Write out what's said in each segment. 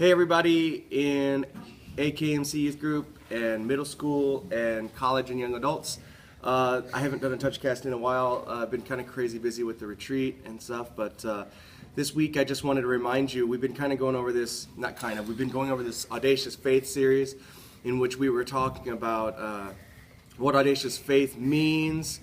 Hey everybody in AKMC Youth Group and middle school and college and young adults. I haven't done a TouchCast in a while. I've been kind of crazy busy with the retreat and stuff, but this week I just wanted to remind you, we've been kind of going over this, we've been going over this Audacious Faith series in which we were talking about what audacious faith means,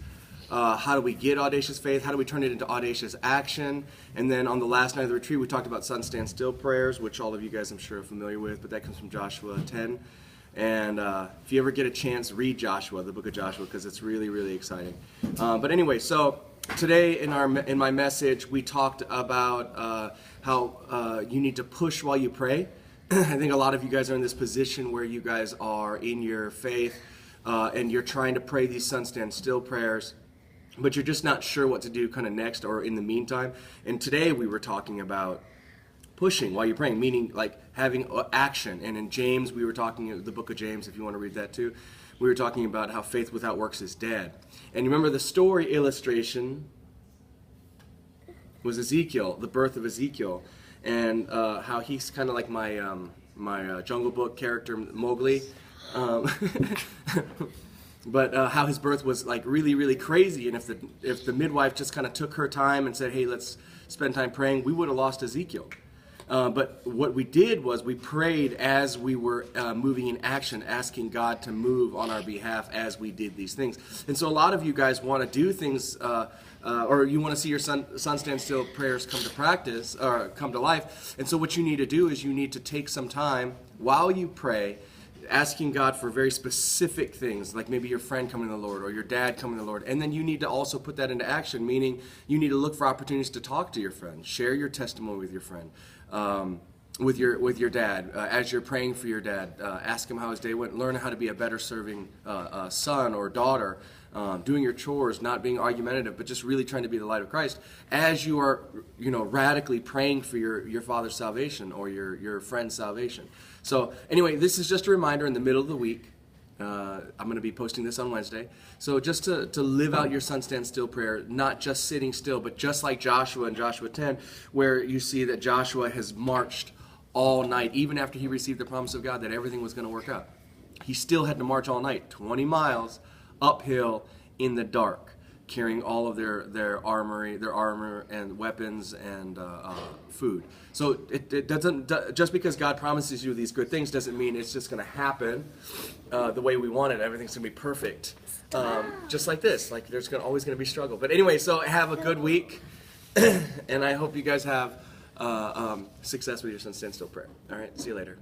how do we get audacious faith, how do we turn it into audacious action, and then on the last night of the retreat we talked about sun stand still prayers, which all of you guys I'm sure are familiar with, but that comes from Joshua 10. And if you ever get a chance, read Joshua, the book of Joshua, because it's really, really exciting. But anyway, so today in my message, we talked about how you need to push while you pray. I think a lot of you guys are in this position where you guys are in your faith and you're trying to pray these sun stand still prayers, but you're just not sure what to do kind of next or in the meantime. And today we were talking about pushing while you're praying, meaning like having action. And in James, we were talking, the book of James, if you want to read that too, we were talking about how faith without works is dead. And you remember the story illustration was Ezekiel, the birth of Ezekiel, and how he's kind of like my Jungle Book character, Mowgli. But how his birth was like really, really crazy, and if the midwife just kind of took her time and said, hey, let's spend time praying, we would have lost Ezekiel. But what we did was we prayed as we were moving in action, asking God to move on our behalf as we did these things. And so a lot of you guys want to do things, or you want to see your sun stand still prayers come to practice, or come to life. And so what you need to do is you need to take some time while you pray, asking God for very specific things, like maybe your friend coming to the Lord or your dad coming to the Lord. And then you need to also put that into action, meaning you need to look for opportunities to talk to your friend, share your testimony with your friend, with your dad, as you're praying for your dad. Ask him how his day went, learn how to be a better serving son or daughter, doing your chores, not being argumentative, but just really trying to be the light of Christ as you are, radically praying for your father's salvation or your friend's salvation. So anyway, this is just a reminder in the middle of the week. I'm going to be posting this on Wednesday. So just to live out your sun stand still prayer, not just sitting still, but just like Joshua in Joshua 10, where you see that Joshua has marched all night, even after he received the promise of God that everything was going to work out. He still had to march all night, 20 miles uphill in the dark, carrying all of their armor and weapons and food. So it doesn't, just because God promises you these good things doesn't mean it's just going to happen the way we want it. Everything's going to be perfect. Just like this, like there's always going to be struggle. But anyway, so have a good week, and I hope you guys have success with your sun stand still prayer. All right, see you later.